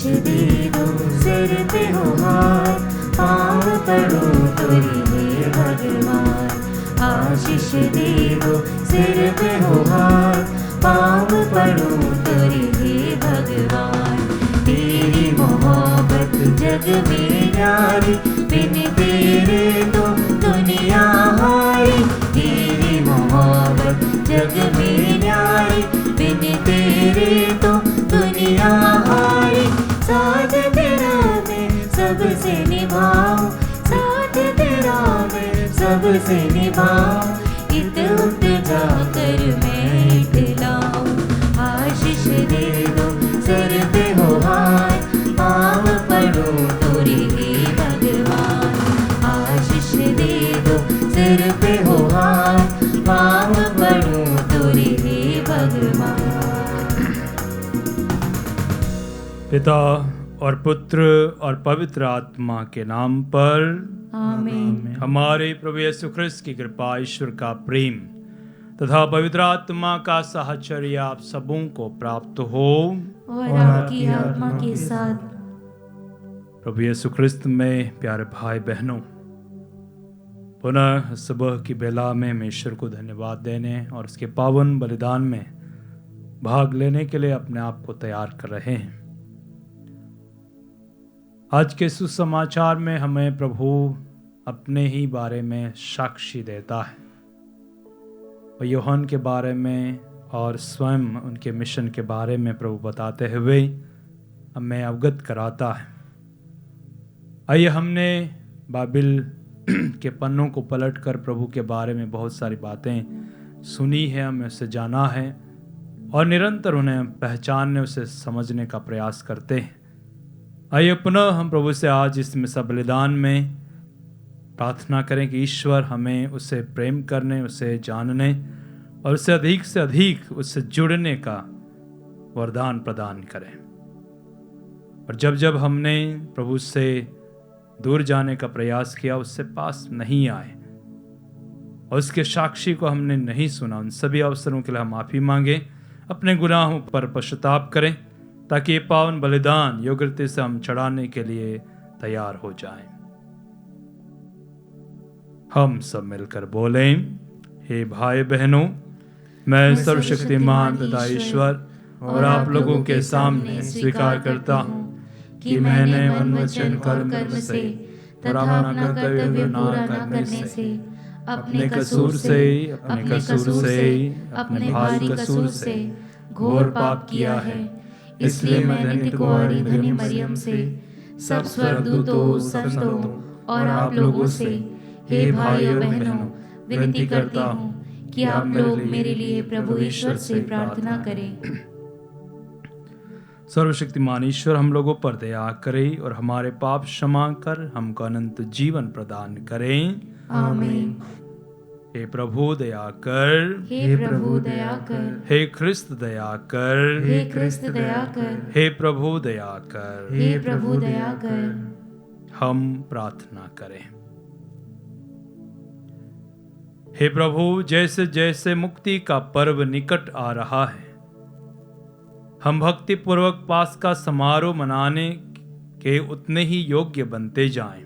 दे दो, सिर पे हो हाथ, पाँव पड़ूं तुरी हे भगवान। आशीष दे दो, सिर पे हो हाथ, पाँव पड़ूं तुरी हे भगवान। तेरी मोहब्बत जग में न्यारी, बिन तेरे तो दुनिया हारी। तेरी मोहब्बत जग में न्यारी, बिन तेरे तो दुनिया हारी। साथ तेरा मैं सबसे निभाऊं, साथ तेरा मैं सबसे निभाऊं। इत उठ जाकर मैं इतलाऊं। आशीष दे दो, सर पे हो हाथ, पाँव पड़ूं तुरी हे भगवान। आशीष दे दो, सिर पे हो हाथ, पाँव पड़ूं तुरी हे भगवान। पिता और पुत्र और पवित्र आत्मा के नाम पर आमीन। हमारे प्रभु यीशु ख्रिस्त की कृपा, ईश्वर का प्रेम तथा पवित्र आत्मा का साहचर्य आप सबों को प्राप्त हो और आपकी आत्मा के साथ। प्रभु यीशु ख्रिस्त में प्यारे भाई बहनों, पुनः सुबह की बेला में हम ईश्वर को धन्यवाद देने और उसके पावन बलिदान में भाग लेने के लिए अपने आप को तैयार कर रहे हैं। आज के सुसमाचार में हमें प्रभु अपने ही बारे में साक्षी देता है और यूहन्ना के बारे में और स्वयं उनके मिशन के बारे में प्रभु बताते हुए हमें अवगत कराता है। आइए, हमने बाइबिल के पन्नों को पलटकर प्रभु के बारे में बहुत सारी बातें सुनी है, हमें उससे जाना है और निरंतर उन्हें पहचानने, उसे समझने का प्रयास करते हैं। आइए पुनः हम प्रभु से आज इस मिसा बलिदान में प्रार्थना करें कि ईश्वर हमें उससे प्रेम करने, उसे जानने और उससे अधिक से अधिक उससे जुड़ने का वरदान प्रदान करें। और जब जब हमने प्रभु से दूर जाने का प्रयास किया, उससे पास नहीं आए और उसके साक्षी को हमने नहीं सुना, उन सभी अवसरों के लिए हम माफी मांगे, अपने गुनाहों पर पश्चाताप करें ताकि ये पावन बलिदान योग्यता से हम चढ़ाने के लिए तैयार हो जाएं। हम सब मिलकर बोलें, हे भाई बहनों, मैं सर्वशक्तिमान पिता ईश्वर और आप लोगों के सामने स्वीकार करता हूँ कि मैंने मन वचन कर्म से तथा अपना कर्तव्य पूरा न करने से, अपने कसूर से, अपने भारी कसूर से घोर पाप किया है। इसलिए मैं धन्य कुंवारी धन्य मरियम से, सब स्वर्गदूतों, संतों और आप लोगों से, हे भाइयों बहनों, विनती करता हूँ कि आप लोग मेरे लिए प्रभु ईश्वर से प्रार्थना करें। सर्वशक्तिमान ईश्वर हम लोगों पर दया करे और हमारे पाप क्षमा कर हमको अनंत जीवन प्रदान करें। आमीन। हे प्रभु दया कर, हे प्रभु दया कर, हे ख्रिस्त दया कर, हे ख्रिस्त दया कर, हे प्रभु दया कर, हे प्रभु दया कर। हम प्रार्थना करें। हे प्रभु, जैसे जैसे मुक्ति का पर्व निकट आ रहा है, हम भक्ति पूर्वक पास्का समारोह मनाने के उतने ही योग्य बनते जाएं।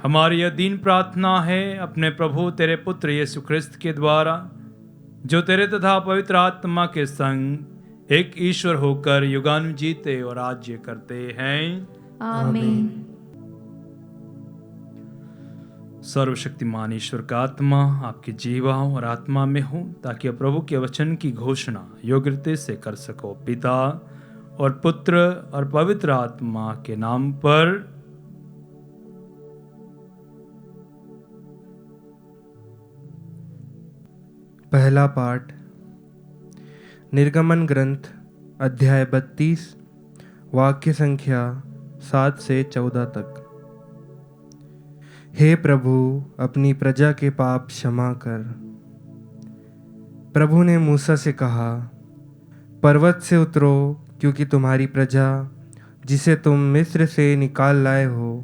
हमारी यह दीन प्रार्थना है अपने प्रभु तेरे पुत्र यीशु ख्रिस्त के द्वारा, जो तेरे तथा पवित्र आत्मा के संग एक ईश्वर होकर युगानु जीते और राज्य करते हैं। आमीन। सर्वशक्तिमान ईश्वर का आत्मा आपकी जीवाओं और आत्मा में हो, ताकि आप प्रभु के वचन की घोषणा योग्यता से कर सको। पिता और पुत्र और पवित्र आत्मा के नाम पर। पहला पाठ निर्गमन ग्रंथ अध्याय 32 वाक्य संख्या 7 से 14 तक। हे प्रभु, अपनी प्रजा के पाप क्षमा कर। प्रभु ने मूसा से कहा, पर्वत से उतरो, क्योंकि तुम्हारी प्रजा जिसे तुम मिस्र से निकाल लाए हो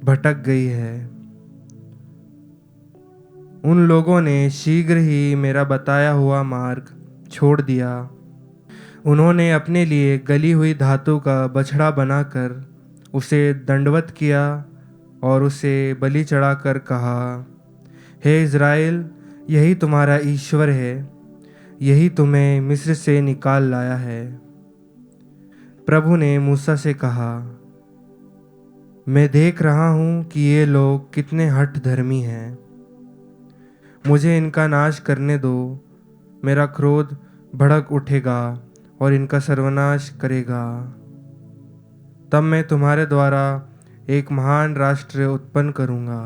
भटक गई है। उन लोगों ने शीघ्र ही मेरा बताया हुआ मार्ग छोड़ दिया। उन्होंने अपने लिए गली हुई धातु का बछड़ा बनाकर उसे दंडवत किया और उसे बलि चढ़ाकर कहा, हे इज़राइल, यही तुम्हारा ईश्वर है, यही तुम्हें मिस्र से निकाल लाया है। प्रभु ने मूसा से कहा, मैं देख रहा हूँ कि ये लोग कितने हठ धर्मी हैं। मुझे इनका नाश करने दो, मेरा क्रोध भड़क उठेगा और इनका सर्वनाश करेगा। तब मैं तुम्हारे द्वारा एक महान राष्ट्र उत्पन्न करूँगा।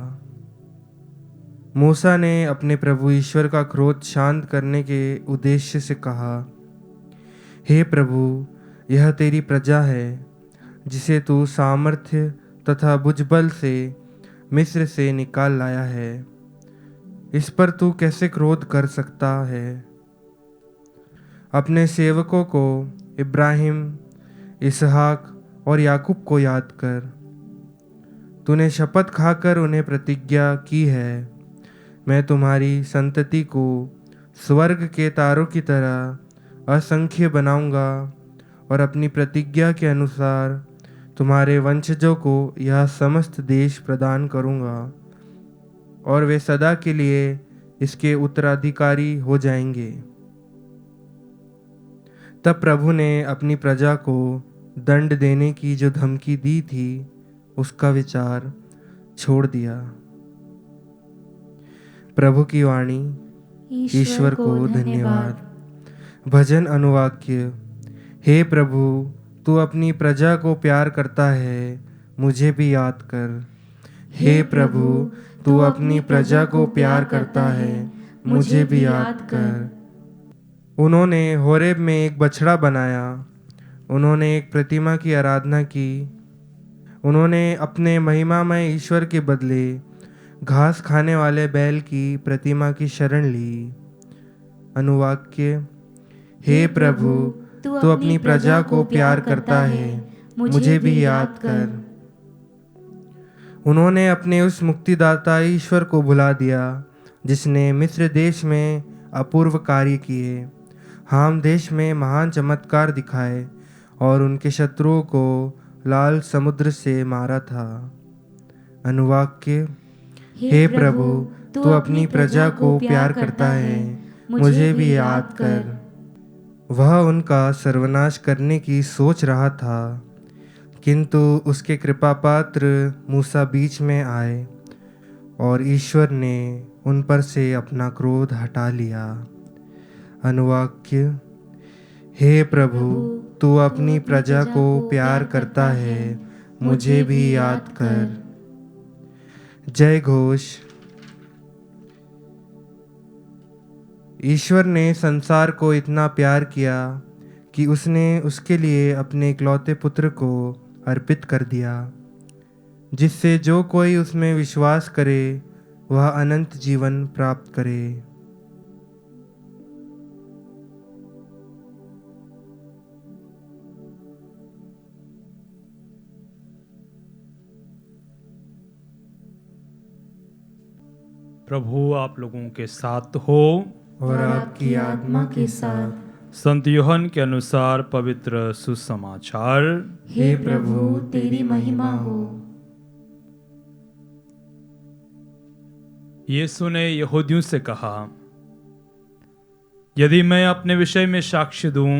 मूसा ने अपने प्रभु ईश्वर का क्रोध शांत करने के उद्देश्य से कहा, हे प्रभु, यह तेरी प्रजा है जिसे तू सामर्थ्य तथा भुजबल से मिस्र से निकाल लाया है। इस पर तू कैसे क्रोध कर सकता है? अपने सेवकों को इब्राहिम, इसहाक और याकूब को याद कर। तूने शपथ खाकर उन्हें प्रतिज्ञा की है, मैं तुम्हारी संतति को स्वर्ग के तारों की तरह असंख्य बनाऊंगा और अपनी प्रतिज्ञा के अनुसार तुम्हारे वंशजों को यह समस्त देश प्रदान करूंगा और वे सदा के लिए इसके उत्तराधिकारी हो जाएंगे। तब प्रभु ने अपनी प्रजा को दंड देने की जो धमकी दी थी उसका विचार छोड़ दिया। प्रभु की वाणी। ईश्वर को धन्यवाद। भजन अनुवाक्य। हे प्रभु, तू अपनी प्रजा को प्यार करता है, मुझे भी याद कर। हे प्रभु, तू अपनी प्रजा को प्यार करता है, मुझे भी याद कर। उन्होंने होरेब में एक बछड़ा बनाया, उन्होंने एक प्रतिमा की आराधना की। उन्होंने अपने महिमामय ईश्वर के बदले घास खाने वाले बैल की प्रतिमा की शरण ली। अनुवाक्य। हे प्रभु, तू अपनी प्रजा को प्यार करता है, मुझे भी याद कर। उन्होंने अपने उस मुक्तिदाता ईश्वर को भुला दिया जिसने मिस्र देश में अपूर्व कार्य किए, हाम देश में महान चमत्कार दिखाए और उनके शत्रुओं को लाल समुद्र से मारा था। अनुवाक्य। हे प्रभु, तू अपनी प्रजा को प्यार करता है, मुझे भी याद कर। वह उनका सर्वनाश करने की सोच रहा था, किंतु उसके कृपा पात्र मूसा बीच में आए और ईश्वर ने उन पर से अपना क्रोध हटा लिया। अनुवाक्य। हे प्रभु, तू अपनी प्रजा को प्यार करता है, मुझे भी याद कर। जय घोष। ईश्वर ने संसार को इतना प्यार किया कि उसने उसके लिए अपने इकलौते पुत्र को अर्पित कर दिया, जिससे जो कोई उसमें विश्वास करे वह अनंत जीवन प्राप्त करे। प्रभु आप लोगों के साथ हो और आपकी आत्मा के साथ। संत यूहन्ना के अनुसार पवित्र सुसमाचार। हे प्रभु, तेरी महिमा हो। यीशु ने यहूदियों से कहा, यदि मैं अपने विषय में साक्ष्य दूं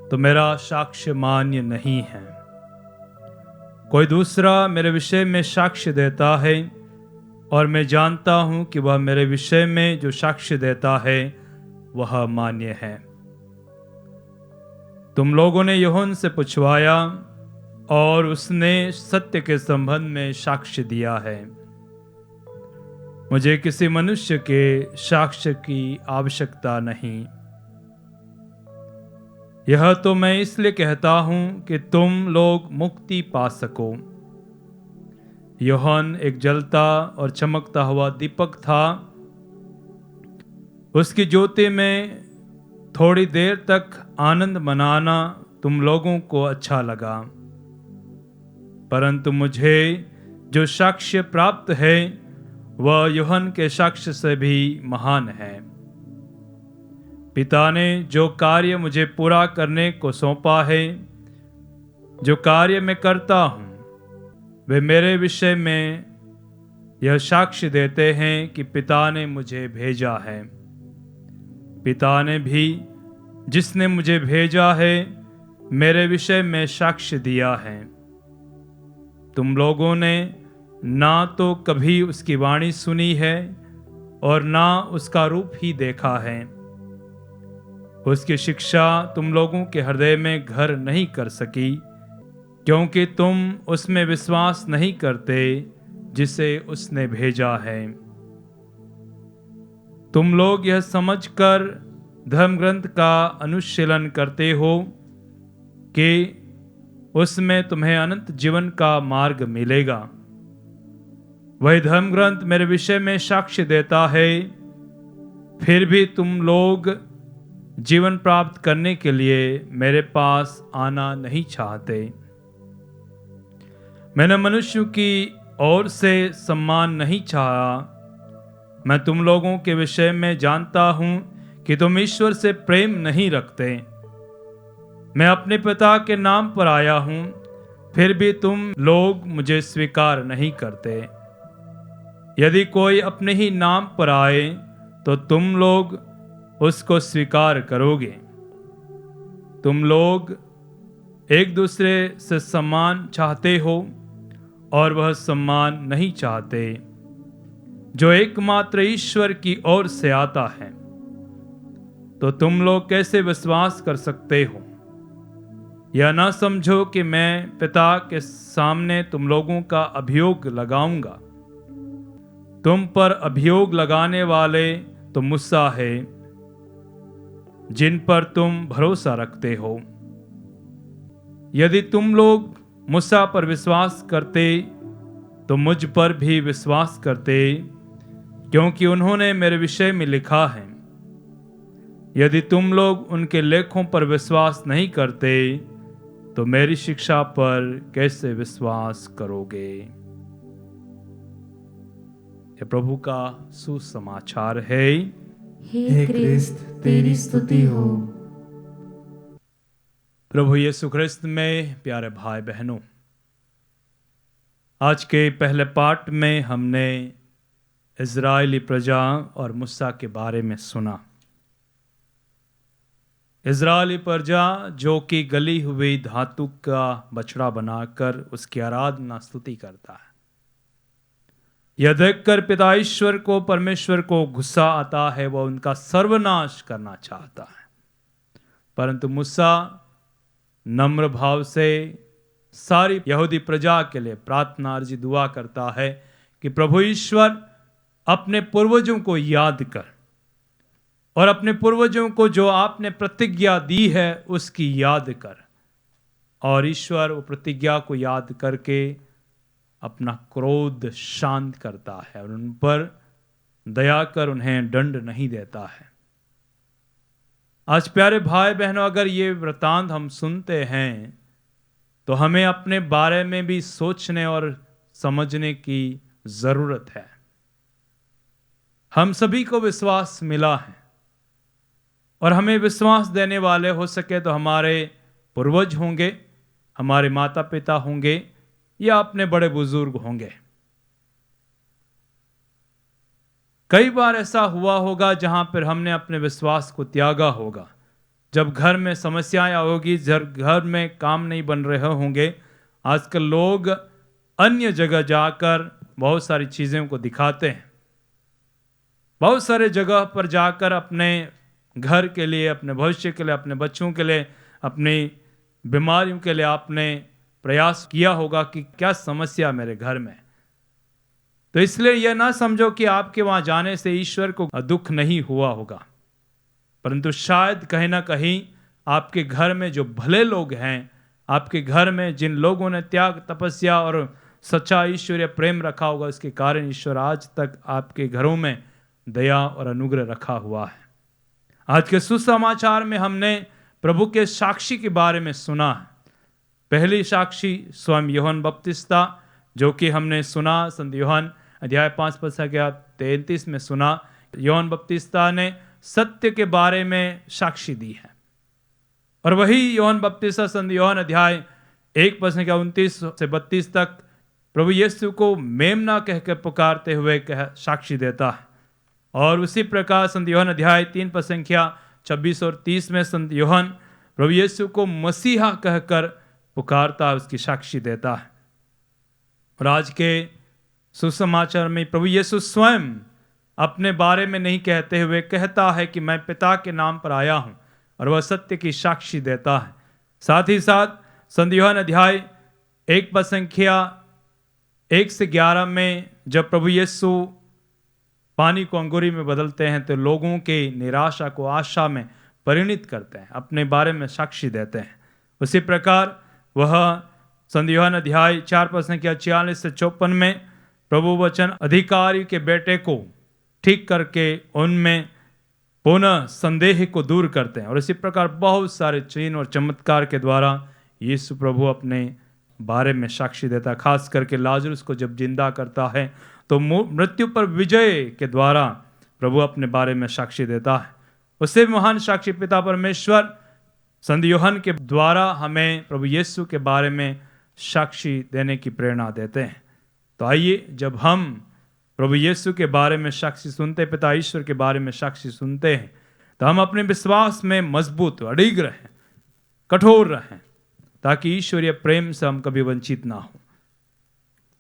तो मेरा साक्ष्य मान्य नहीं है। कोई दूसरा मेरे विषय में साक्ष्य देता है और मैं जानता हूं कि वह मेरे विषय में जो साक्ष्य देता है वह मान्य है। तुम लोगों ने यूहन्ना से पूछवाया और उसने सत्य के संबंध में साक्ष्य दिया है। मुझे किसी मनुष्य के साक्ष्य की आवश्यकता नहीं। यह तो मैं इसलिए कहता हूं कि तुम लोग मुक्ति पा सको। यूहन्ना एक जलता और चमकता हुआ दीपक था। उसकी ज्योति में थोड़ी देर तक आनंद मनाना तुम लोगों को अच्छा लगा, परंतु मुझे जो साक्ष्य प्राप्त है वह यूहन्ना के साक्ष्य से भी महान है। पिता ने जो कार्य मुझे पूरा करने को सौंपा है, जो कार्य मैं करता हूँ, वे मेरे विषय में यह साक्ष्य देते हैं कि पिता ने मुझे भेजा है। पिता ने भी जिसने मुझे भेजा है मेरे विषय में साक्ष्य दिया है। तुम लोगों ने ना तो कभी उसकी वाणी सुनी है और ना उसका रूप ही देखा है। उसकी शिक्षा तुम लोगों के हृदय में घर नहीं कर सकी, क्योंकि तुम उसमें विश्वास नहीं करते जिसे उसने भेजा है। तुम लोग यह समझकर धर्म ग्रंथ का अनुशीलन करते हो कि उसमें तुम्हें अनंत जीवन का मार्ग मिलेगा। वही धर्म ग्रंथ मेरे विषय में साक्ष्य देता है, फिर भी तुम लोग जीवन प्राप्त करने के लिए मेरे पास आना नहीं चाहते। मैंने मनुष्य की ओर से सम्मान नहीं चाहा। मैं तुम लोगों के विषय में जानता हूं कि तुम ईश्वर से प्रेम नहीं रखते। मैं अपने पिता के नाम पर आया हूं, फिर भी तुम लोग मुझे स्वीकार नहीं करते। यदि कोई अपने ही नाम पर आए तो तुम लोग उसको स्वीकार करोगे। तुम लोग एक दूसरे से सम्मान चाहते हो और वह सम्मान नहीं चाहते जो एकमात्र ईश्वर की ओर से आता है। तो तुम लोग कैसे विश्वास कर सकते हो? यह ना समझो कि मैं पिता के सामने तुम लोगों का अभियोग लगाऊंगा। तुम पर अभियोग लगाने वाले तो मूसा है, जिन पर तुम भरोसा रखते हो। यदि तुम लोग मूसा पर विश्वास करते तो मुझ पर भी विश्वास करते, क्योंकि उन्होंने मेरे विषय में लिखा है। यदि तुम लोग उनके लेखों पर विश्वास नहीं करते तो मेरी शिक्षा पर कैसे विश्वास करोगे? यह प्रभु का सुसमाचार है। हे क्रिस्त तेरी स्तुति हो। प्रभु यीशु ख्रिस्त में प्यारे भाई बहनों, आज के पहले पाठ में हमने इज़राइली प्रजा और मूसा के बारे में सुना। इज़राइली प्रजा जो कि गली हुई धातु का बछड़ा बनाकर उसकी आराधना स्तुति करता है। यह देखकर पिता ईश्वर को, परमेश्वर को गुस्सा आता है, वह उनका सर्वनाश करना चाहता है। परंतु मूसा नम्र भाव से सारी यहूदी प्रजा के लिए प्रार्थना अर्जी दुआ करता है कि प्रभु ईश्वर अपने पूर्वजों को याद कर और अपने पूर्वजों को जो आपने प्रतिज्ञा दी है उसकी याद कर। और ईश्वर वो प्रतिज्ञा को याद करके अपना क्रोध शांत करता है और उन पर दया कर उन्हें दंड नहीं देता है। आज प्यारे भाई बहनों, अगर ये वृतांत हम सुनते हैं तो हमें अपने बारे में भी सोचने और समझने की जरूरत है। हम सभी को विश्वास मिला है और हमें विश्वास देने वाले हो सके तो हमारे पूर्वज होंगे, हमारे माता पिता होंगे या अपने बड़े बुजुर्ग होंगे। कई बार ऐसा हुआ होगा जहां पर हमने अपने विश्वास को त्यागा होगा। जब घर में समस्याएं होगी, जब घर में काम नहीं बन रहे होंगे। आजकल लोग अन्य जगह जाकर बहुत सारी चीज़ों को दिखाते हैं। बहुत सारे जगह पर जाकर अपने घर के लिए, अपने भविष्य के लिए, अपने बच्चों के लिए, अपनी बीमारियों के लिए आपने प्रयास किया होगा कि क्या समस्या मेरे घर में। तो इसलिए यह ना समझो कि आपके वहां जाने से ईश्वर को दुख नहीं हुआ होगा, परंतु शायद कहीं ना कहीं आपके घर में जो भले लोग हैं, आपके घर में जिन लोगों ने त्याग, तपस्या और सच्चा ईश्वरीय प्रेम रखा होगा, इसके कारण ईश्वर आज तक आपके घरों में दया और अनुग्रह रखा हुआ है। आज के सुसमाचार में हमने प्रभु के साक्षी के बारे में सुना है। पहली साक्षी स्वयं यूहन्ना बपतिस्ता, जो कि हमने सुना संत यूहन्ना अध्याय 5 पद 33 में सुना। यूहन्ना बपतिस्ता ने सत्य के बारे में साक्षी दी है। और वही यूहन्ना बपतिस्मा संत यूहन्ना अध्याय 1:29 से 32 तक प्रभु यीशु को मेमना कहकर पुकारते हुए साक्षी देता है। और उसी प्रकार संत यूहन्ना अध्याय 3:26 और 30 में संत यूहन्ना प्रभु यीशु को मसीहा कहकर पुकारता है, उसकी साक्षी देता है। और आज के सुसमाचार में प्रभु यीशु स्वयं अपने बारे में नहीं कहते हुए कहता है कि मैं पिता के नाम पर आया हूं, और वह सत्य की साक्षी देता है। साथ ही साथ संत यूहन्ना अध्याय 1 से 11 में जब प्रभु यीशु पानी को अंगूरी में बदलते हैं तो लोगों के निराशा को आशा में परिणित करते हैं, अपने बारे में साक्षी देते हैं। उसी प्रकार वह संत यूहन्ना अध्याय 4:46 से 54 में प्रभु वचन अधिकारी के बेटे को ठीक करके उनमें पुनः संदेह को दूर करते हैं। और इसी प्रकार बहुत सारे चिन्ह और चमत्कार के द्वारा यीशु प्रभु अपने बारे में साक्षी देता। खास करके लाजरुस को जब जिंदा करता है तो मृत्यु पर विजय के द्वारा प्रभु अपने बारे में साक्षी देता है। उससे महान साक्षी पिता परमेश्वर संत यूहन्ना के द्वारा हमें प्रभु यीशु के बारे में साक्षी देने की प्रेरणा देते हैं। तो आइए, जब हम प्रभु यीशु के बारे में साक्षी सुनते, पिता ईश्वर के बारे में साक्षी सुनते हैं, तो हम अपने विश्वास में मजबूत अडिग रहें, कठोर रहें, ताकि ईश्वरीय प्रेम से हम कभी वंचित ना हो,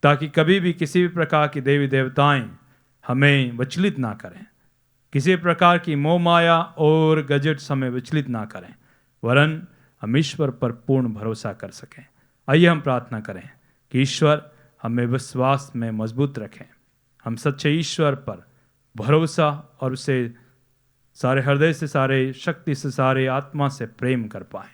ताकि कभी भी किसी भी प्रकार की देवी देवताएं हमें विचलित ना करें, किसी प्रकार की मोह माया और गजट हमें विचलित ना करें, वरन हम ईश्वर पर पूर्ण भरोसा कर सकें। आइए हम प्रार्थना करें कि ईश्वर हमें विश्वास में मजबूत रखें, हम सच्चे ईश्वर पर भरोसा और उसे सारे हृदय से, सारे शक्ति से, सारे आत्मा से प्रेम कर पाएं।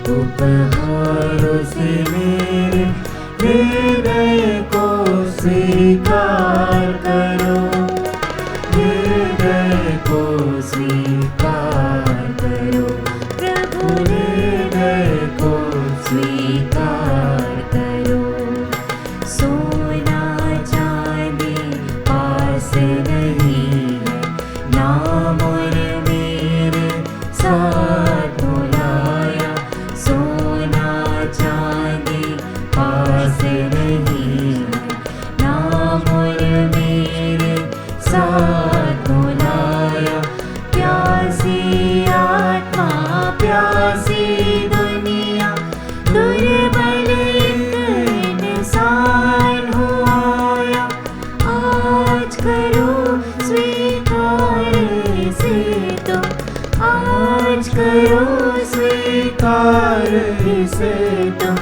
उपहारों से मेरे हृदय को स्वीकार करो, हृदय को स्वीकार करो प्रभु, हृदय को स्वीकार करो। सोना चांदी पास नहीं है, नाम और मेरे साथ बुलाया। सोना चांदी पास नहीं है, नाम और मेरे साथ बुलाया। प्यासी आत्मा, प्यासी दुनिया, दुर्बल एक इंसान हुआ। आज करो स्वीकार इसे तुम, आज करो स्वीकार इसे तुम,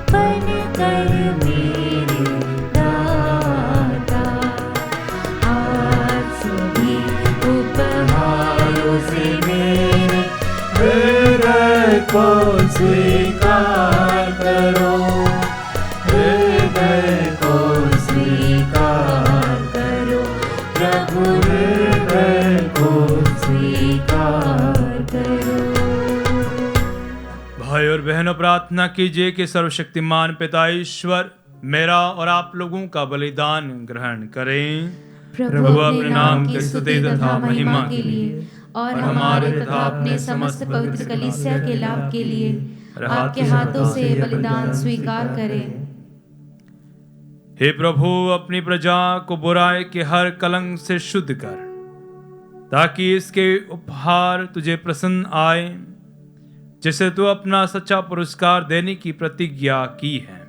बनकर मेरे दाता। आज सभी उपहारों से मेरे हृदय को स्वीकार करो, हृदय को स्वीकार करो प्रभु, हृदय को स्वीकार करो। भाई और बहनों, प्रार्थना कीजिए कि सर्वशक्तिमान पिता ईश्वर मेरा और आप लोगों का बलिदान ग्रहण करें। प्रभु अपने नाम की स्तुति तथा महिमा के लिए और हमारे तथा अपने समस्त पवित्र कलीसिया के लाभ के लिए आपके हाथों से बलिदान स्वीकार करें। हे प्रभु, अपनी प्रजा को बुराई के हर कलंक से शुद्ध कर, ताकि इसके उपहार तुझे प्रसन्न आए, जिसे तू अपना सच्चा पुरस्कार देने की प्रतिज्ञा की है।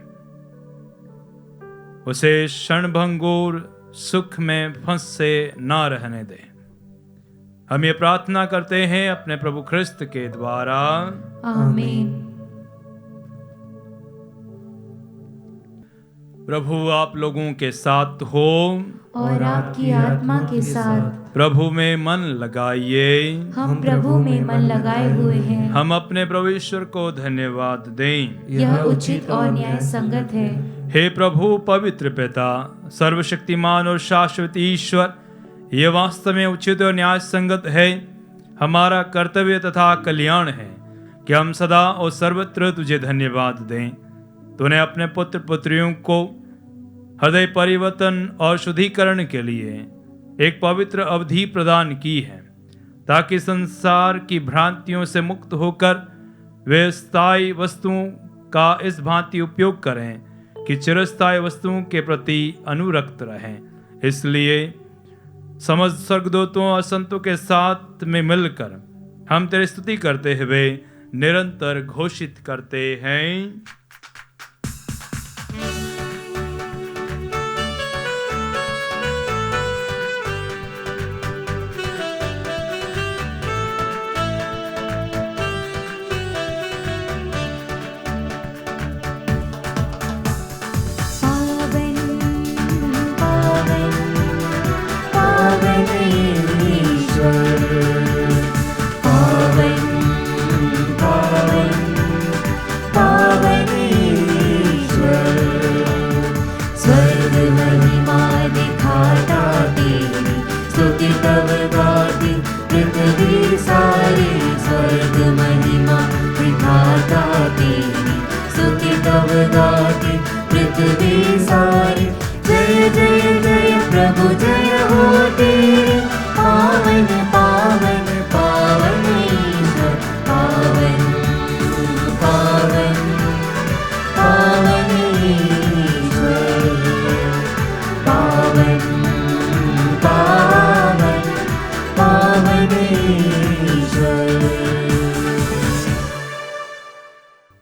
उसे क्षणभंगुर सुख में फंसे ना रहने दे। हम ये प्रार्थना करते हैं अपने प्रभु ख्रिस्त के द्वारा, आमीन। प्रभु आप लोगों के साथ हो और आपकी आत्मा के साथ। प्रभु में मन लगाइए। हम प्रभु में मन लगाए हुए हैं। हम अपने प्रभु ईश्वर को धन्यवाद दें। यह उचित और न्याय संगत है। हे प्रभु पवित्र पिता, सर्वशक्तिमान और शाश्वत ईश्वर, यह वास्तव में उचित और न्याय संगत है, हमारा कर्तव्य तथा कल्याण है कि हम सदा और सर्वत्र तुझे धन्यवाद दें। तूने अपने पुत्र पुत्रियों को हृदय परिवर्तन और शुद्धिकरण के लिए एक पवित्र अवधि प्रदान की है, ताकि संसार की भ्रांतियों से मुक्त होकर वे स्थायी वस्तुओं का इस भांति उपयोग करें कि चिरस्थायी वस्तुओं के प्रति अनुरक्त रहें। इसलिए समस्त स्वर्गदूतों और संतों के साथ में मिलकर हम तेरी स्तुति करते हुए निरंतर घोषित करते हैं।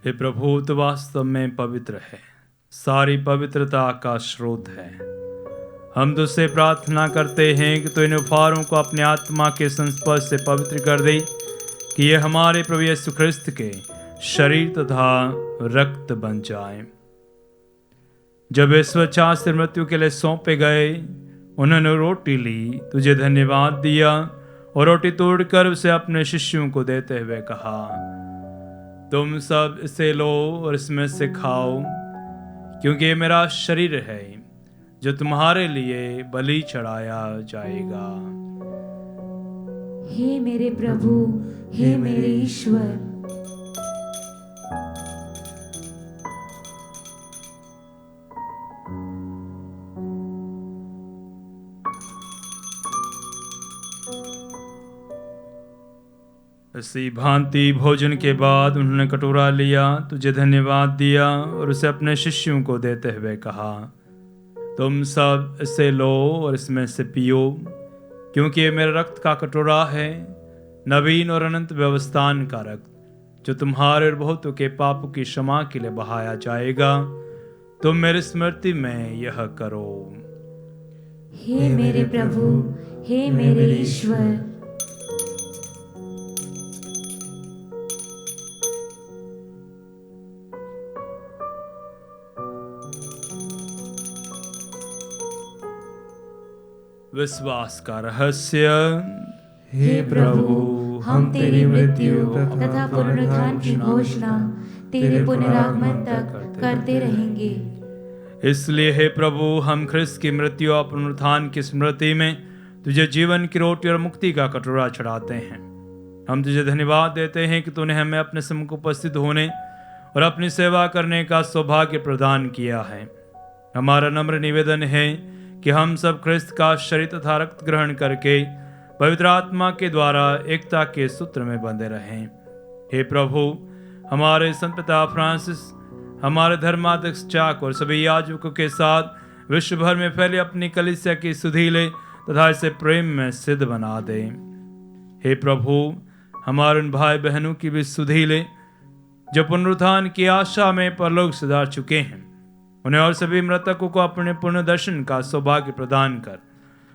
हे प्रभु, तो वास्तव में पवित्र है, सारी पवित्रता का स्रोत है। हम तुझसे प्रार्थना करते हैं कि तू इन उपहारों को अपने आत्मा के संस्पर्श से पवित्र कर दे, कि ये हमारे प्रभु यीशु ख्रिस्त के शरीर तथा रक्त बन जाए। जब ईश्वर शास्त्र मृत्यु के लिए सौंपे गए, उन्होंने रोटी ली, तुझे धन्यवाद दिया और रोटी तोड़कर उसे अपने शिष्यों को देते हुए कहा, तुम सब इसे लो और इसमें से खाओ, क्योंकि ये मेरा शरीर है जो तुम्हारे लिए बलि चढ़ाया जाएगा। हे मेरे प्रभु, हे मेरे ईश्वर, इसी भांति भोजन के बाद उन्होंने कटोरा लिया, तुझे धन्यवाद दिया और उसे अपने शिष्यों को देते हुए कहा, तुम सब इसे लो और इसमें से पियो, क्योंकि ये मेरे रक्त का कटोरा है, नवीन और अनंत व्यवस्थान का रक्त, जो तुम्हारे और बहुतों के पापों की क्षमा के लिए बहाया जाएगा। तुम मेरी स्मृति में यह करो। हे मेरे प्रभु, हे मेरे ईश्वर। विश्वास का रहस्य। हे प्रभु, हम तेरी मृत्यु तथा पुनरुत्थान की घोषणा तेरे पुनरागमन तक करते रहेंगे। इसलिए हे प्रभु, हम ख्रिस्त की मृत्यु और पुनरुत्थान की स्मृति में तुझे जीवन की रोटी और मुक्ति का कटोरा चढ़ाते हैं। हम तुझे धन्यवाद देते हैं कि तूने हमें अपने सम्मुख उपस्थित होने और अपनी सेवा करने का सौभाग्य प्रदान किया है। हमारा नम्र निवेदन है कि हम सब ख्रिस्त का शरीर तथा रक्त ग्रहण करके पवित्र आत्मा के द्वारा एकता के सूत्र में बंधे रहें। हे प्रभु, हमारे संत पिता फ्रांसिस, हमारे धर्माध्यक्ष चाक और सभी याजकों के साथ विश्व भर में फैले अपनी कलीसिया की सुधि ले तथा इसे प्रेम में सिद्ध बना दे। हे प्रभु, हमारे उन भाई बहनों की भी सुधि ले जो पुनरुत्थान की आशा में परलोक सिधार चुके हैं। उन्हें और सभी मृतकों को अपने पुण्य दर्शन का सौभाग्य प्रदान कर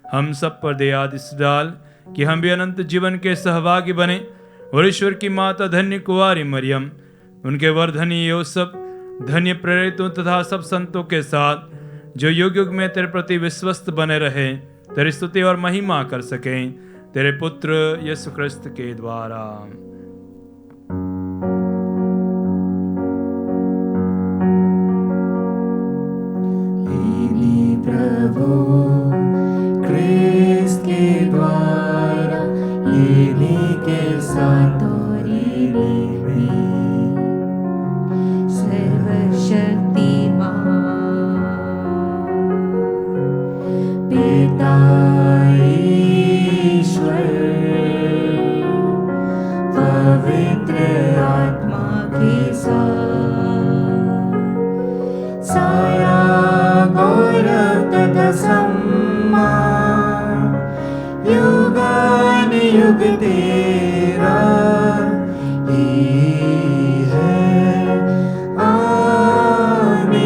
हम सब पर दया दृष्टि डाल कि हम भी अनंत जीवन के सहभागी बने और ईश्वर की माता धन्य कुंवारी मरियम, उनके वर धन्य यूसुफ, धन्य प्रेरितों तथा सब संतों के साथ जो युग युग में तेरे प्रति विश्वस्त बने रहे, तेरी स्तुति और महिमा कर सकें, तेरे पुत्र यीशु ख्रिस्त के द्वारा। प्रभु ख्रिस्त के द्वारा, इन्हीं के साथ और इन्हीं में सर्वशक्तिमान पिता ईश्वर पवित्र आत्मा के साथ सारा गौरव तथा सम्मान युगान युग तेरा ही है। आमीन,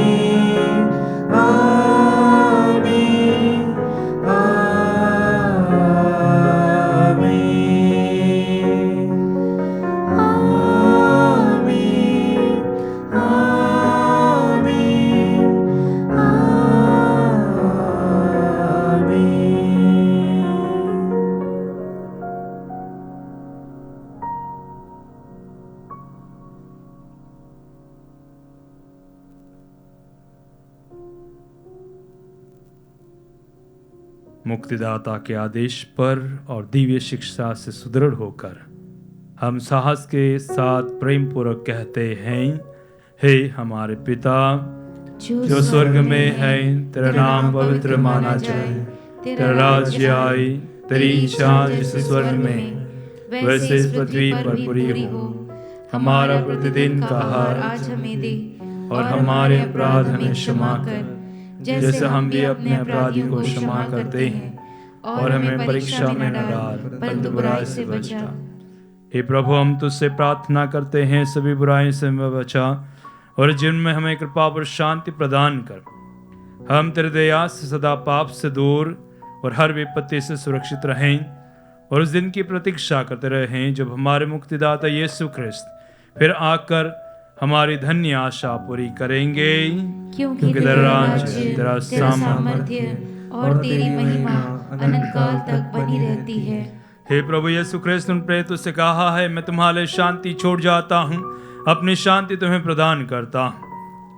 आमीन, आमीन, आमीन, आमीन, आमीन। मुक्तिदाता के आदेश पर और दिव्य शिक्षा से सुदृढ़ होकर हम साहस के साथ प्रेम पूर्वक कहते हैं, हे हमारे पिता जो स्वर्ग में है, तेरा नाम पवित्र माना जाए, तेरा राज्य आए, तेरी इच्छा जैसे स्वर्ग में वैसे इस पृथ्वी पर पूरी हो। हमारा प्रतिदिन का आहार आज हमें दे, और हमारे अपराध हमें क्षमा कर, जैसे हम भी अपने अपराधियों को क्षमा करते हैं, और हमें परीक्षा में न डाल परंतु बुराई से बचा। हे प्रभु, हम तुझसे प्रार्थना करते हैं, सभी बुराई से हमें बचा और जिनमें हमें कृपा और शांति प्रदान कर। हम तेरे दया से सदा पाप से दूर और हर विपत्ति से सुरक्षित रहें और उस दिन की प्रतीक्षा करते रहें जब हमारे मुक्तिदाता यीशु ख्रिस्त फिर आकर हमारी धन्य आशा पूरी करेंगे। क्योंकि तेरा राज्य, तेरा सामर्थ्य और तेरी महिमा अनंत काल तक बनी रहती है। हे प्रभु यीशु ख्रिस्त, उन प्रेरितों से कहा है, मैं तुम्हारे शांति छोड़ जाता हूँ, अपनी शांति तुम्हें प्रदान करता हूँ।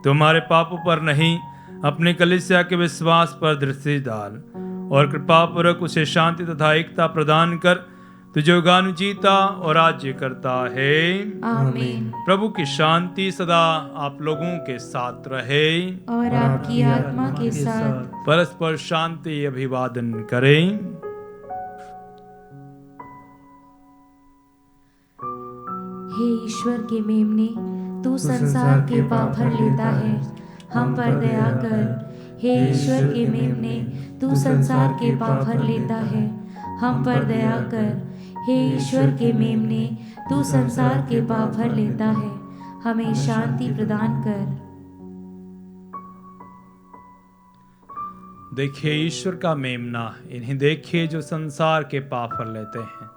तुम्हारे पापों पर नहीं, अपने कलीसिया के विश्वास पर दृष्टि डाल और कृपापूर्वक उसे शांति तथा एकता प्रदान कर, तुझे गान जीता और राज्य करता है। आमीन। प्रभु की शांति सदा आप लोगों के साथ रहे और आपकी आत्मा के साथ। परस्पर शांति अभिवादन करें। हे ईश्वर के मेमने, तू संसार के पाप भर लेता है, हम पर दया कर। हे ईश्वर के मेमने, तू संसार के पाप भर लेता है, हम पर दया कर। हे ईश्वर के मेमने, तू संसार के पाप भर लेता है, हमें शांति प्रदान कर। देखिए ईश्वर का मेमना, इन्हें देखिए जो संसार के पाप भर लेते हैं।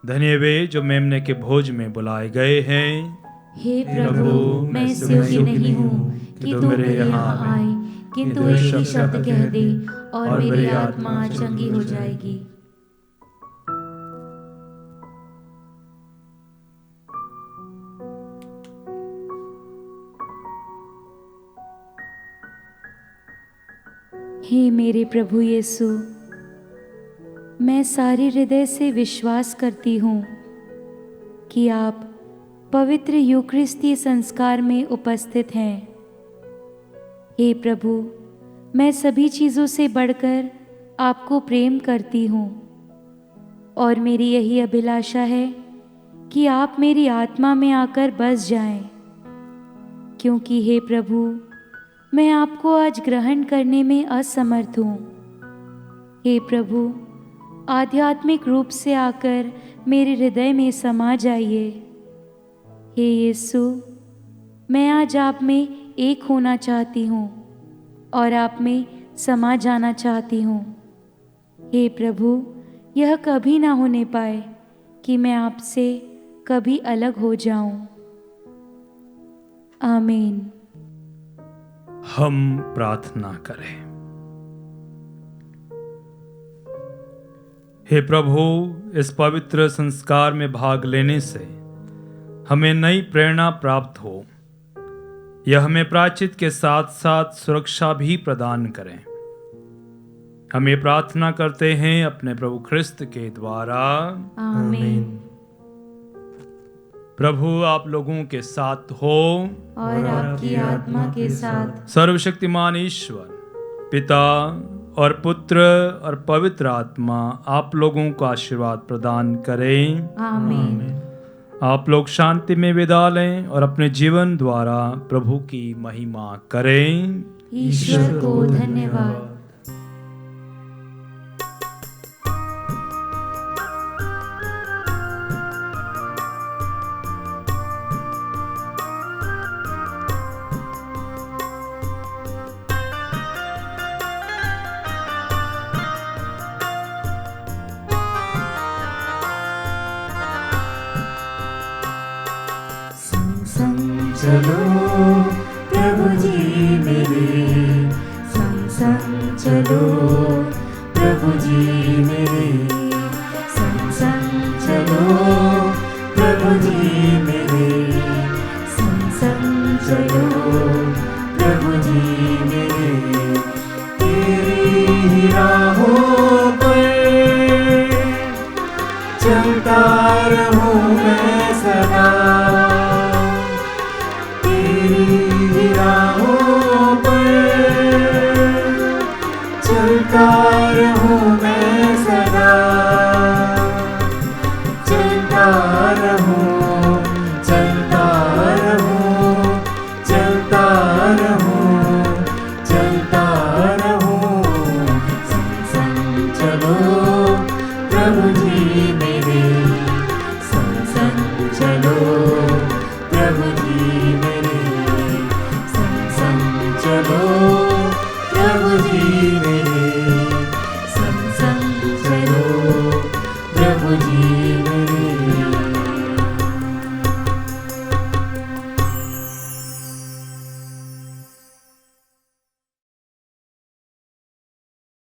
धन्य वे जो मेमने के भोज में बुलाए गए हैं। हे प्रभु, मैं इस योग्य नहीं हूँ कि तू मेरे यहाँ आए, किंतु एक ही शब्द कह दे और मेरी आत्मा चंगी हो जाएगी। हे मेरे प्रभु यीशु, मैं सारे हृदय से विश्वास करती हूँ कि आप पवित्र यूकरिस्तीय संस्कार में उपस्थित हैं। हे प्रभु, मैं सभी चीज़ों से बढ़कर आपको प्रेम करती हूँ और मेरी यही अभिलाषा है कि आप मेरी आत्मा में आकर बस जाएं, क्योंकि हे प्रभु, मैं आपको आज ग्रहण करने में असमर्थ हूँ। हे प्रभु, आध्यात्मिक रूप से आकर मेरे हृदय में समा जाइए। हे यीशु, मैं आज आप में एक होना चाहती हूँ और आप में समा जाना चाहती हूँ। हे प्रभु, यह कभी ना होने पाए कि मैं आपसे कभी अलग हो जाऊं। आमीन। हम प्रार्थना करें। हे प्रभु, इस पवित्र संस्कार में भाग लेने से हमें नई प्रेरणा प्राप्त हो। यह हमें प्रायश्चित के साथ साथ सुरक्षा भी प्रदान करें। हमें प्रार्थना करते हैं अपने प्रभु ख्रिस्त के द्वारा, आमीन। प्रभु आप लोगों के साथ हो और आपकी आत्मा के साथ। सर्वशक्तिमान ईश्वर पिता और पुत्र और पवित्र आत्मा आप लोगों को आशीर्वाद प्रदान करें। आमीन। आप लोग शांति में विदा लें और अपने जीवन द्वारा प्रभु की महिमा करें। ईश्वर को धन्यवाद। चलो प्रभु जी मेरे संग संग चलो, प्रभु जी मेरे संग संग चलो, प्रभु जी मेरे संग संग चलो, प्रभु जी मेरे। तेरी ही राहों पर चलता रहूं मैं सदा, राहों पर चलता